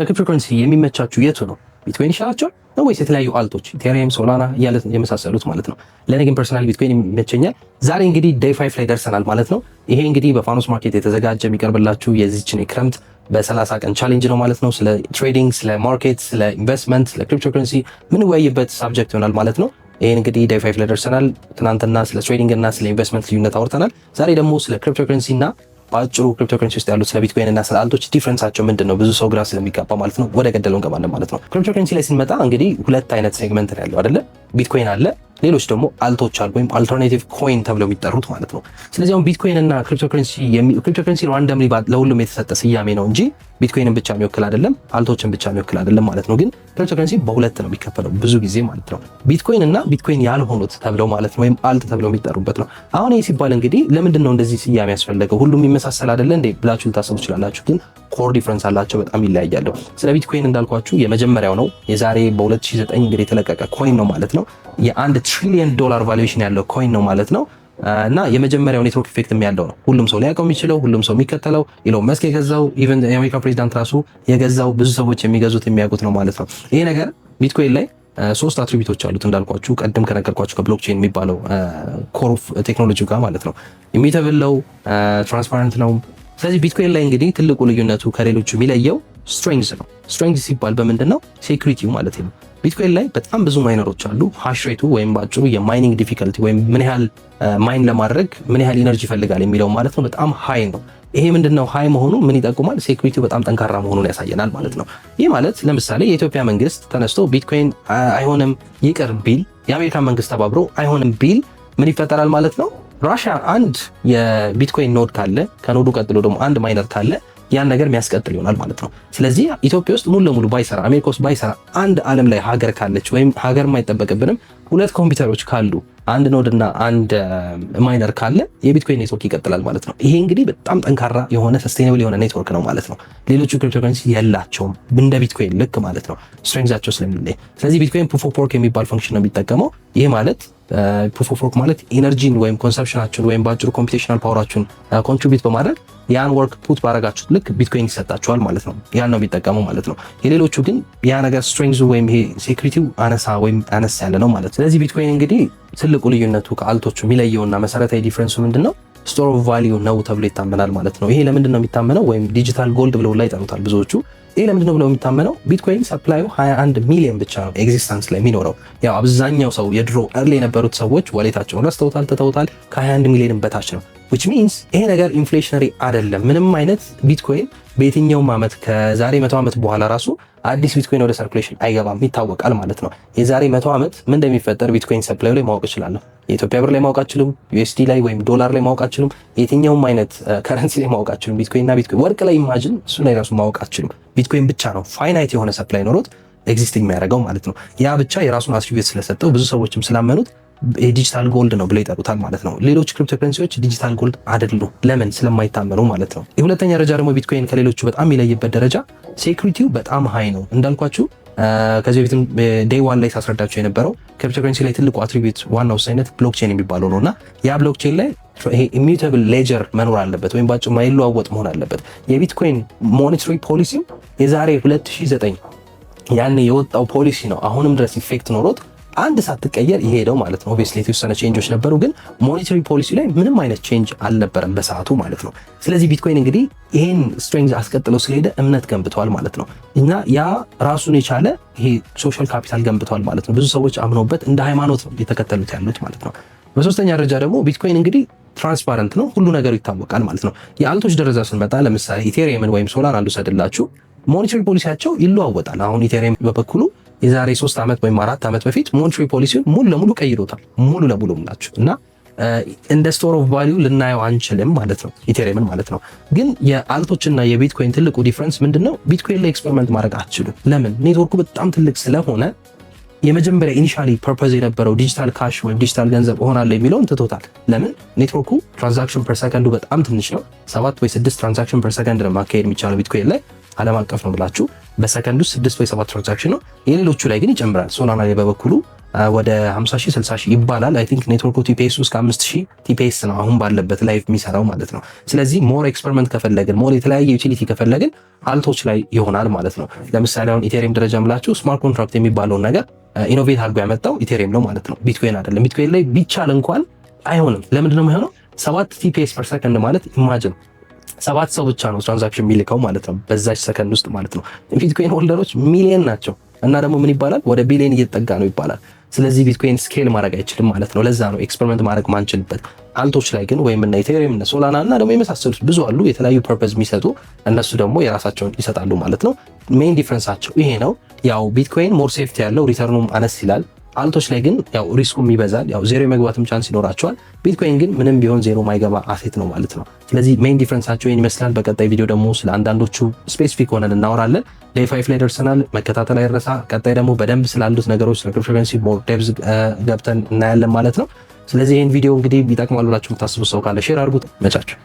ለክሪፕቶከረንሲ የሚመቻችሁ የቱ ነው? ቢትኮይን ይሻላችኋል ነው ወይስ የተለያዩ አልቶች ኢቴሪየም፣ ሶላና እያለ የመሳሰሉት ማለት ነው? ለእኔ ግን ፐርሰናል ቢትኮይን ይመቸኛል። ዛሬ እንግዲህ ዴይ 5 ላይ ደርሰናል ማለት ነው። ይሄ እንግዲህ በፋኖስ ማርኬት የተዘጋጀ የሚቀርብላችሁ የዚችን ክረምት በ30 ቀን ቻሌንጅ ነው ማለት ነው። ስለ ትሬዲንግ፣ ስለ ማርኬት፣ ስለ ኢንቨስትመንት፣ ስለ ክሪፕቶከረንሲ ምን ወያይበት ሳብጀክት ይሆናል ማለት ነው። ይሄን እንግዲህ ዴይ 5 ላይ ደርሰናል። ትናንትና ስለ ትሬዲንግ እና ስለ ኢንቨስትመንት ልዩነት አውርተናል። ዛሬ ደግሞ ስለ ክሪፕቶከረንሲ እና በአጭሩ ክሪፕቶከረንሲ ውስጥ ያሉት ስለ ቢትኮይን እና ስለ አልቶች ዲፍረንሳቸው ምንድን ነው፣ ብዙ ሰው ግራ ስለሚጋባ ማለት ነው። ወደ ገደለው እንገባለን ማለት ነው። ክሪፕቶከረንሲ ላይ ስንመጣ እንግዲህ ሁለት አይነት ሴግመንት ነው ያለው አይደለ? ቢትኮይን አለ፣ ሌሎች ደግሞ አልቶች አሉ ወይም አልተርናቲቭ ኮይን ተብለው የሚጠሩት ማለት ነው። ስለዚህ አሁን ቢትኮይን እና ክሪፕቶከረንሲ ራንደምሊ ለሁሉም የተሰጠ ስያሜ ነው እንጂ ቢትኮይንን ብቻ የሚወክል አይደለም፣ አልቶችን ብቻ የሚወክል አይደለም ማለት ነው። ግን ክሪፕቶከረንሲ በሁለት ነው የሚከፈለው ብዙ ጊዜ ማለት ነው። ቢትኮይን እና ቢትኮይን ያልሆኑት ተብለው ማለት ነው፣ ወይም አልት ተብለው የሚጠሩበት ነው። አሁን ይህ ሲባል እንግዲህ ለምንድን ነው እንደዚህ ስያሜ ያስፈለገው? ሁሉም ይመሳሰል አይደለ እንዴ ብላችሁ ልታስቡ ትችላላችሁ። ግን ኮር ዲፍረንስ አላቸው፣ በጣም ይለያያሉ። ስለ ቢትኮይን እንዳልኳችሁ የመጀመሪያው ነው፣ የዛሬ በ2009 እንግዲህ የተለቀቀ ኮይን ነው ማለት ነው። የ$1 ትሪሊየን ቫሉዌሽን ያለው ኮይን ነው ማለት ነው። እና የመጀመሪያው ኔትወርክ ኢፌክት ያለው ነው። ሁሉም ሰው ሊያውቀው የሚችለው፣ ሁሉም ሰው የሚከተለው፣ ኢሎን መስክ የገዛው፣ ኢቨን የአሜሪካ ፕሬዚዳንት ራሱ የገዛው፣ ብዙ ሰዎች የሚገዙት የሚያውቁት ነው ማለት ነው። ይሄ ነገር ቢትኮይን ላይ ሶስት አትሪቢዩቶች አሉት እንዳልኳችሁ ቀደም ከነገርኳችሁ ከብሎክቼን የሚባለው ኮር ኦፍ ቴክኖሎጂ ጋር ማለት ነው። ኢሚተብል ነው፣ ትራንስፓረንት ነው። ስለዚህ ቢትኮይን ላይ እንግዲህ ትልቁ ልዩነቱ ከሌሎቹ የሚለየው ስትሬንግዝ ነው። ስትሬንግዝ ሲባል በምንድን ነው? ሴኩሪቲው ማለት ነው። ቢትኮይን ላይ በጣም ብዙ ማይነሮች አሉ። ሃሽ ሬቱ ወይም ባጭሩ የማይኒንግ ዲፊከልቲ ወይም ምን ያህል ማይን ለማድረግ ምን ያህል ኢነርጂ ይፈልጋል የሚለው ማለት ነው በጣም ሃይ ነው። ይሄ ምንድነው ሃይ መሆኑ ምን ይጠቁማል? ሴኩሪቲው በጣም ጠንካራ መሆኑን ያሳየናል ማለት ነው። ይህ ማለት ለምሳሌ የኢትዮጵያ መንግስት ተነስቶ ቢትኮይን አይሆንም ይቅር ቢል፣ የአሜሪካ መንግስት ተባብሮ አይሆንም ቢል ምን ይፈጠራል ማለት ነው? ራሽያ አንድ የቢትኮይን ኖድ ካለ፣ ከኖዱ ቀጥሎ ደግሞ አንድ ማይነር ካለ ያን ነገር የሚያስቀጥል ይሆናል ማለት ነው። ስለዚህ ኢትዮጵያ ውስጥ ሙሉ ለሙሉ ባይሰራ፣ አሜሪካ ውስጥ ባይሰራ፣ አንድ ዓለም ላይ ሀገር ካለች ወይም ሀገር የማይጠበቅብንም ሁለት ኮምፒውተሮች ካሉ፣ አንድ ኖድ እና አንድ ማይነር ካለ የቢትኮይን ኔትወርክ ይቀጥላል ማለት ነው። ይሄ እንግዲህ በጣም ጠንካራ የሆነ ሰስቴናብል የሆነ ኔትወርክ ነው ማለት ነው። ሌሎቹ ክሪፕቶከረንሲ የላቸውም እንደ ቢትኮይን ልክ ማለት ነው፣ ስትሬንግዛቸው ስለሚለይ። ስለዚህ ቢትኮይን ፕሩፍ ኦፍ ወርክ የሚባል ፈንክሽን ነው የሚጠቀመው። ይህ ማለት ፕሩፍ ኦፍ ወርክ ማለት ኢነርጂን ወይም ኮንሰፕሽናችሁን ወይም በአጭሩ ኮምፒቴሽናል ፓወራችሁን ኮንትሪቢዩት በማድረግ ያን ወርክ ፑት ባረጋችሁት ልክ ቢትኮይን ይሰጣችኋል ማለት ነው። ያን ነው የሚጠቀመው ማለት ነው። የሌሎቹ ግን ያ ነገር ስትሬንግዙ ወይም ይሄ ሴኩሪቲው አነስ ያለ ነው ማለት ነው። ስለዚህ ቢትኮይን እንግዲህ ትልቁ ልዩነቱ ከአልቶቹ የሚለየውና መሰረታዊ ዲፍረንሱ ምንድነው? ስቶር ኦፍ ቫሊዩ ነው ተብሎ ይታመናል ማለት ነው። ይሄ ለምንድን ነው የሚታመነው? ወይም ዲጂታል ጎልድ ብለው ላይ ይጠሩታል ብዙዎቹ። ይሄ ለምንድን ነው ብለው የሚታመነው? ቢትኮይን ሰፕላዩ 21 ሚሊዮን ብቻ ነው ኤግዚስተንስ ላይ የሚኖረው። ያው አብዛኛው ሰው የድሮ እርሊ የነበሩት ሰዎች ዋሌታቸውን ረስተውታል፣ ትተውታል። ከ21 ሚሊዮን በታች ነው። which means ይሄ ነገር ኢንፍሌሽነሪ አይደለም። ምንም አይነት ቢትኮይን በየትኛውም ዓመት ከዛሬ 100 ዓመት በኋላ ራሱ አዲስ ቢትኮይን ወደ ሰርኩሌሽን አይገባም፣ ይታወቃል ማለት ነው። የዛሬ 100 ዓመት ምን እንደሚፈጠር ቢትኮይን ሰፕላይ ላይ ማወቅ እችላለሁ። የኢትዮጵያ ብር ላይ ማወቅ አችልም፣ ዩኤስዲ ላይ ወይም ዶላር ላይ ማወቅ አችልም፣ የትኛውም አይነት ከረንሲ ላይ ማወቅ አችልም። ቢትኮይንና ቢትኮይን ወርቅ ላይ ኢማጂን እሱ ላይ ራሱ ማወቅ አችልም። ቢትኮይን ብቻ ነው ፋይናይት የሆነ ሰፕላይ ኖሮት ኤግዚስቲንግ የሚያደርገው ማለት ነው። ያ ብቻ የራሱን አትሪቢዩት ስለሰጠው ብዙ ሰዎችም ስላመኑት ዲጂታል ጎልድ ነው ብለው ይጠሩታል ማለት ነው። ሌሎች ክሪፕቶከረንሲዎች ዲጂታል ጎልድ አይደሉም። ለምን? ስለማይታመኑ ማለት ነው። የሁለተኛ ደረጃ ደግሞ ቢትኮይን ከሌሎቹ በጣም የሚለይበት ደረጃ ሴኩሪቲው በጣም ሃይ ነው። እንዳልኳችሁ ከዚህ በፊትም ዴይ ዋን ላይ ሳስረዳችሁ የነበረው ክሪፕቶከረንሲ ላይ ትልቁ አትሪቢዩት ዋና ወሳኝነት ብሎክቼን የሚባለው ነውና ያ ብሎክቼን ላይ ይሄ ኢሚዩታብል ሌጀር መኖር አለበት ወይም ባጭሩ ማይለዋወጥ መሆን አለበት። የቢትኮይን ሞኔታሪ ፖሊሲም የዛሬ 2009 ያኔ የወጣው ፖሊሲ ነው አሁንም ድረስ ኢፌክት ኖሮት አንድ ሳትቀየር ይሄደው ማለት ነው። ኦብቪየስሊ የተወሰነ ቼንጆች ነበሩ፣ ግን ሞኔታሪ ፖሊሲ ላይ ምንም አይነት ቼንጅ አልነበረም በሰዓቱ ማለት ነው። ስለዚህ ቢትኮይን እንግዲህ ይሄን ስትሬንግዝ አስቀጥለው ስለሄደ እምነት ገንብተዋል ማለት ነው። እና ያ ራሱን የቻለ ይሄ ሶሻል ካፒታል ገንብተዋል ማለት ነው። ብዙ ሰዎች አምነውበት እንደ ሃይማኖት ነው የተከተሉት ያሉት ማለት ነው። በሶስተኛ ደረጃ ደግሞ ቢትኮይን እንግዲህ ትራንስፓረንት ነው፣ ሁሉ ነገሩ ይታወቃል ማለት ነው። የአልቶች ደረጃ ስንመጣ ለምሳሌ ኢቴሪየምን ወይም ሶላናን ልውሰድላችሁ። ሞኔታሪ ፖሊሲያቸው ይለዋወጣል። አሁን ኢቴሪየም በበኩሉ የዛሬ 3 ዓመት ወይም 4 ዓመት በፊት ሞኔታሪ ፖሊሲውን ሙሉ ለሙሉ ቀይሮታል። ሙሉ ለሙሉ ናቸው እና እንደ ስቶር ኦፍ ቫልዩ ልናየው አንችልም ማለት ነው፣ ኢቴሪየምን ማለት ነው። ግን የአልቶችና የቢትኮይን ትልቁ ዲፍረንስ ምንድነው? ቢትኮይን ላይ ኤክስፐሪመንት ማድረግ አትችሉም። ለምን? ኔትወርኩ በጣም ትልቅ ስለሆነ የመጀመሪያ ኢኒሻሊ ፐርፐዝ የነበረው ዲጂታል ካሽ ወይም ዲጂታል ገንዘብ እሆናለሁ የሚለውን ትቶታል። ለምን? ኔትወርኩ ትራንዛክሽን ፐር ሰከንዱ በጣም ትንሽ ነው። 7 ወይ 6 ትራንዛክሽን ፐር ሰከንድ ነው ማካሄድ የሚቻለው ቢትኮይን ላይ። ዓለም አቀፍ ነው ብላችሁ በሰከንድ ውስጥ 6 ወይ 7 ትራንዛክሽን ነው። የሌሎቹ ላይ ግን ይጨምራል። ሶላና ላይ በበኩሉ ወደ 50,000 60,000 ይባላል። አይ ቲንክ ኔትወርኩ ቲፒኤስ እስከ 5,000 ቲፒኤስ ነው አሁን ባለበት ላይቭ የሚሰራው ማለት ነው። ስለዚህ ሞር ኤክስፐሪመንት ከፈለግን ሞር የተለያየ ዩቲሊቲ ከፈለግን አልቶች ላይ ይሆናል ማለት ነው። ለምሳሌ አሁን ኢቴሪየም ደረጃ ምላችሁ ስማርት ኮንትራክት የሚባለውን ነገር ኢኖቬት አድርጎ ያመጣው ኢቴሪየም ነው ማለት ነው። ቢትኮይን አይደለም። ቢትኮይን ላይ ቢቻል እንኳን አይሆንም። ለምንድን ነው የማይሆነው? 7 ቲፒኤስ ፐር ሰከንድ ማለት ኢማጂን 7 ሰው ብቻ ነው ትራንዛክሽን የሚልከው ማለት ነው በዛች ሰከንድ ውስጥ ማለት ነው። ቢትኮይን ሆልደሮች ሚሊየን ናቸው እና ደግሞ ምን ይባላል ወደ ቢሊየን እየተጠጋ ነው ይባላል። ስለዚህ ቢትኮይን ስኬል ማድረግ አይችልም ማለት ነው። ለዛ ነው ኤክስፐሪመንት ማድረግ ማንችልበት። አልቶች ላይ ግን ወይም እና ኢቴሪየም እና ሶላና እና ደግሞ የመሳሰሉት ብዙ አሉ የተለያዩ ፐርፐዝ የሚሰጡ እነሱ ደግሞ የራሳቸውን ይሰጣሉ ማለት ነው። ሜይን ዲፍረንሳቸው ይሄ ነው። ያው ቢትኮይን ሞር ሴፍቲ ያለው ሪተርኑም አነስ ይላል። አልቶች ላይ ግን ያው ሪስኩም ይበዛል። ያው ዜሮ የመግባትም ቻንስ ይኖራቸዋል። ቢትኮይን ግን ምንም ቢሆን ዜሮ ማይገባ አሴት ነው ማለት ነው። ስለዚህ ሜይን ዲፍረንሳቸው ይሄን ይመስላል። በቀጣይ ቪዲዮ ደግሞ ስለ አንዳንዶቹ ስፔሲፊክ ሆነን እናወራለን። ዴይ 5 ላይ ደርሰናል። መከታተል አይረሳ። ቀጣይ ደግሞ በደንብ ስላሉት ነገሮች ስለ ክሪፕቶከረንሲ ሞር ዴፕዝ ገብተን እናያለን ማለት ነው። ስለዚህ ይህን ቪዲዮ እንግዲህ ይጠቅማል ብላችሁ የምታስቡ ሰው ካለ ሼር አድርጉት። መቻችሁ